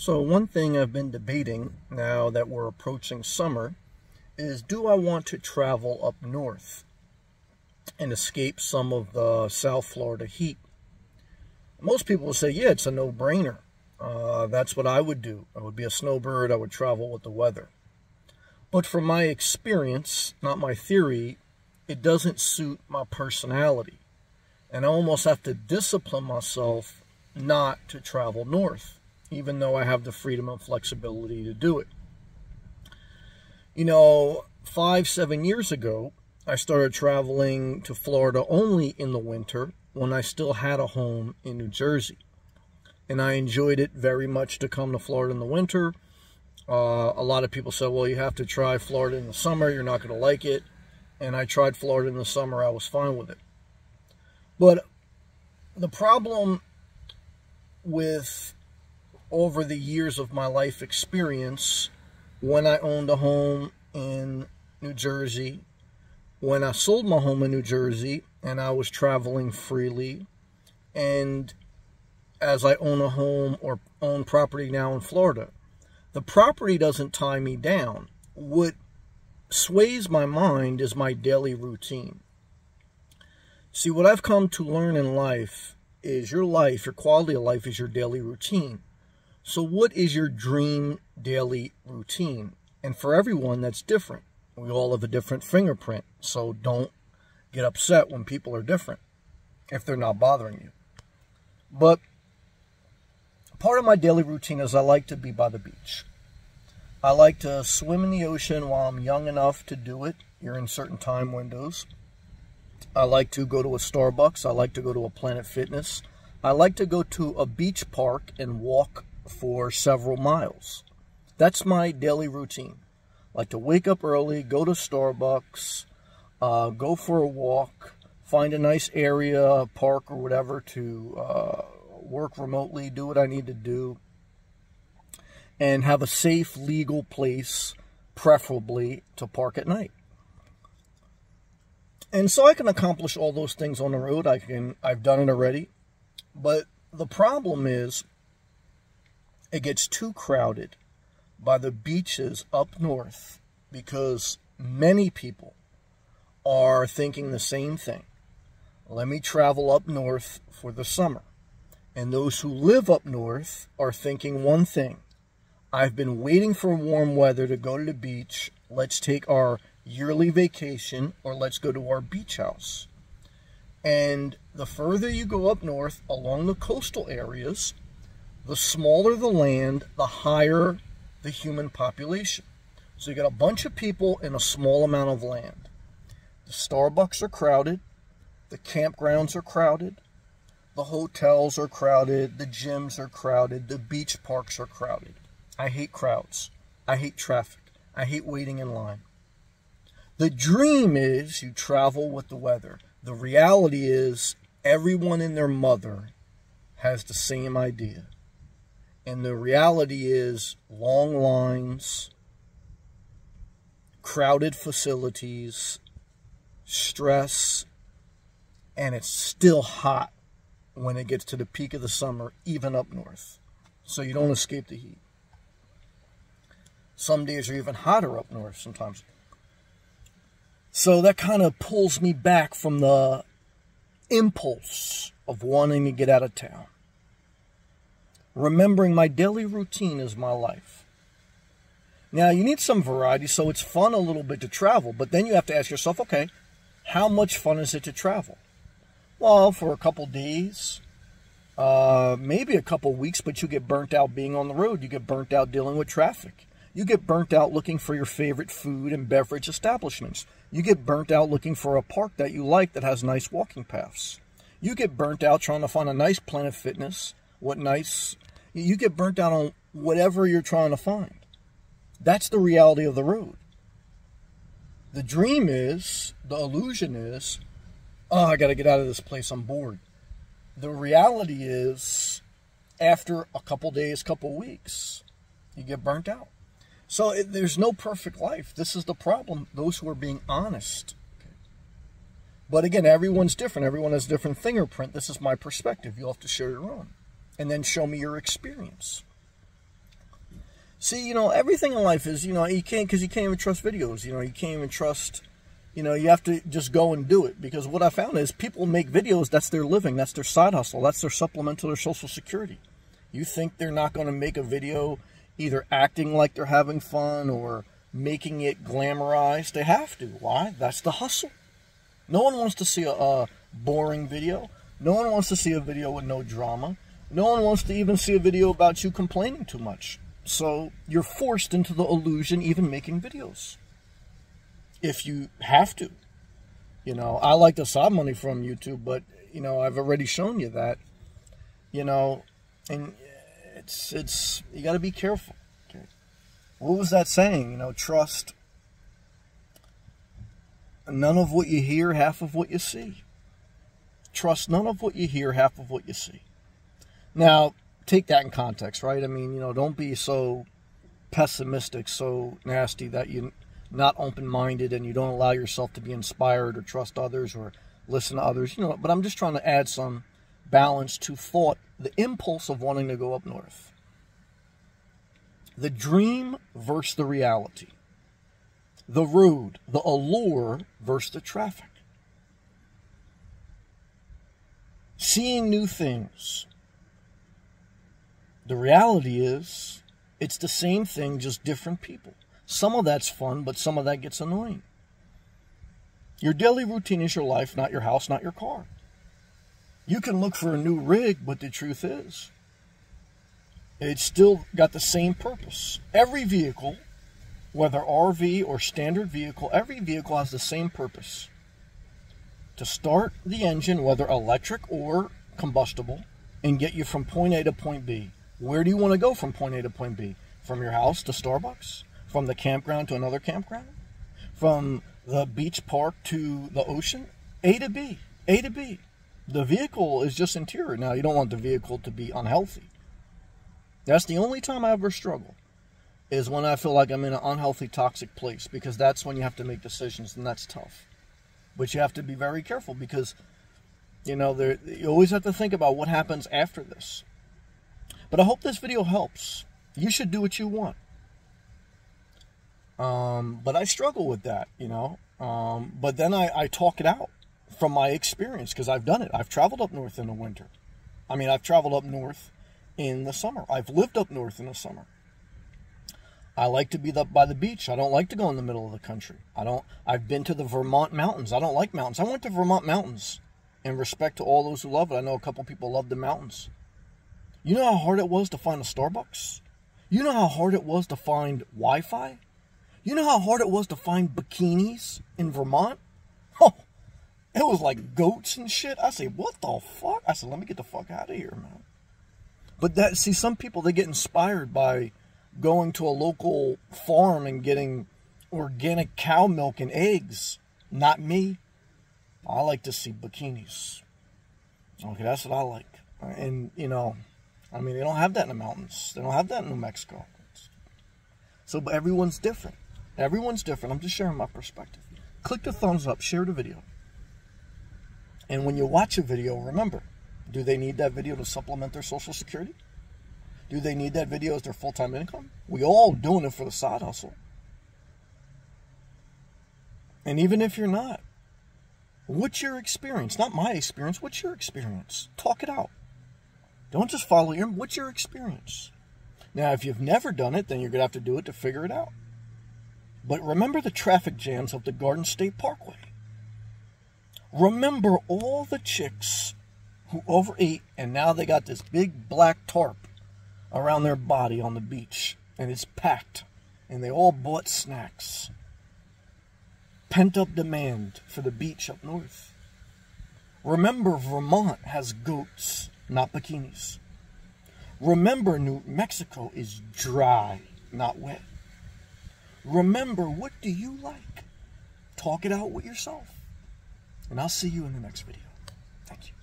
So one thing I've been debating now that we're approaching summer is, do I want to travel up north and escape some of the South Florida heat? Most people will say, yeah, it's a no-brainer. That's what I would do. I would be a snowbird. I would travel with the weather. But from my experience, not my theory, it doesn't suit my personality. And I almost have to discipline myself not to travel north, even though I have the freedom and flexibility to do it. You know, 5-7 years ago, I started traveling to Florida only in the winter when I still had a home in New Jersey. And I enjoyed it very much to come to Florida in the winter. A lot of people said, well, you have to try Florida in the summer. You're not going to like it. And I tried Florida in the summer. I was fine with it. But the problem with over the years of my life experience, when I owned a home in New Jersey, when I sold my home in New Jersey and I was traveling freely, and as I own a home or own property now in Florida, the property doesn't tie me down. What sways my mind is my daily routine. See, what I've come to learn in life is your quality of life is your daily routine. So what is your dream daily routine? And for everyone, that's different. We all have a different fingerprint. So don't get upset when people are different if they're not bothering you. But part of my daily routine is I like to be by the beach. I like to swim in the ocean while I'm young enough to do it. You're in certain time windows. I like to go to a Starbucks. I like to go to a Planet Fitness. I like to go to a beach park and walk for several miles. That's my daily routine. I like to wake up early, go to Starbucks, go for a walk, find a nice area, park or whatever to work remotely, do what I need to do, and have a safe, legal place, preferably to park at night. And so I can accomplish all those things on the road. I've done it already. But the problem is it gets too crowded by the beaches up north because many people are thinking the same thing. Let me travel up north for the summer. And those who live up north are thinking one thing. I've been waiting for warm weather to go to the beach. Let's take our yearly vacation, or let's go to our beach house. And the further you go up north along the coastal areas, the smaller the land, the higher the human population. So you got a bunch of people in a small amount of land. The Starbucks are crowded. The campgrounds are crowded. The hotels are crowded. The gyms are crowded. The beach parks are crowded. I hate crowds. I hate traffic. I hate waiting in line. The dream is you travel with the weather. The reality is everyone and their mother has the same idea. And the reality is long lines, crowded facilities, stress, and it's still hot when it gets to the peak of the summer, even up north. So you don't escape the heat. Some days are even hotter up north sometimes. So that kind of pulls me back from the impulse of wanting to get out of town. Remembering my daily routine is my life. Now, you need some variety, so it's fun a little bit to travel, but then you have to ask yourself, okay, how much fun is it to travel? Well, for a couple days, maybe a couple weeks, but you get burnt out being on the road. You get burnt out dealing with traffic. You get burnt out looking for your favorite food and beverage establishments. You get burnt out looking for a park that you like that has nice walking paths. You get burnt out trying to find a nice Planet Fitness. You get burnt out on whatever you're trying to find. That's the reality of the road. The dream is, the illusion is, oh, I got to get out of this place, I'm bored. The reality is, after a couple days, couple weeks, you get burnt out. So there's no perfect life. This is the problem. Those who are being honest. Okay. But again, everyone's different. Everyone has a different fingerprint. This is my perspective. You'll have to share your own. And then show me your experience. See, you know, everything in life is, you know, you can't even trust videos. You know, you can't even trust, you know, you have to just go and do it. Because what I found is people make videos, that's their living, that's their side hustle, that's their supplement to their Social Security. You think they're not going to make a video either acting like they're having fun or making it glamorized? They have to. Why? That's the hustle. No one wants to see a boring video. No one wants to see a video with no drama. No one wants to even see a video about you complaining too much. So you're forced into the illusion even making videos. If you have to. You know, I like the side money from YouTube, but, you know, I've already shown you that. You know, and it's you got to be careful. Okay. What was that saying? You know, trust none of what you hear, half of what you see. Trust none of what you hear, half of what you see. Now, take that in context, right? I mean, you know, don't be so pessimistic, so nasty that you're not open-minded and you don't allow yourself to be inspired or trust others or listen to others. You know, but I'm just trying to add some balance to thought, the impulse of wanting to go up north. The dream versus the reality. The road, the allure versus the traffic. Seeing new things. The reality is, it's the same thing, just different people. Some of that's fun, but some of that gets annoying. Your daily routine is your life, not your house, not your car. You can look for a new rig, but the truth is, it's still got the same purpose. Every vehicle, whether RV or standard vehicle, every vehicle has the same purpose. To start the engine, whether electric or combustible, and get you from point A to point B. Where do you want to go from point A to point B? From your house to Starbucks? From the campground to another campground? From the beach park to the ocean? A to B. A to B. The vehicle is just interior. Now, you don't want the vehicle to be unhealthy. That's the only time I ever struggle, is when I feel like I'm in an unhealthy, toxic place, because that's when you have to make decisions, and that's tough. But you have to be very careful because, you know, you always have to think about what happens after this. But I hope this video helps. You should do what you want. But I struggle with that, you know. But then I talk it out from my experience because I've done it. I've traveled up north in the winter. I mean, I've traveled up north in the summer. I've lived up north in the summer. I like to be up by the beach. I don't like to go in the middle of the country. I've been to the Vermont mountains. I don't like mountains. I went to Vermont mountains in respect to all those who love it. I know a couple people love the mountains. You know how hard it was to find a Starbucks? You know how hard it was to find Wi-Fi? You know how hard it was to find bikinis in Vermont? Oh, it was like goats and shit. I say, what the fuck? I said, let me get the fuck out of here, man. But see, some people, they get inspired by going to a local farm and getting organic cow milk and eggs. Not me. I like to see bikinis. Okay, that's what I like. And, you know, I mean, they don't have that in the mountains. They don't have that in New Mexico. So, but everyone's different. Everyone's different. I'm just sharing my perspective. Click the thumbs up. Share the video. And when you watch a video, remember, do they need that video to supplement their Social Security? Do they need that video as their full-time income? We all doing it for the side hustle. And even if you're not, what's your experience? Not my experience. What's your experience? Talk it out. Don't just follow your... What's your experience? Now, if you've never done it, then you're going to have to do it to figure it out. But remember the traffic jams of the Garden State Parkway. Remember all the chicks who overate and now they got this big black tarp around their body on the beach. And it's packed. And they all bought snacks. Pent-up demand for the beach up north. Remember, Vermont has goats, not bikinis. Remember, New Mexico is dry, not wet. Remember, what do you like? Talk it out with yourself. And I'll see you in the next video. Thank you.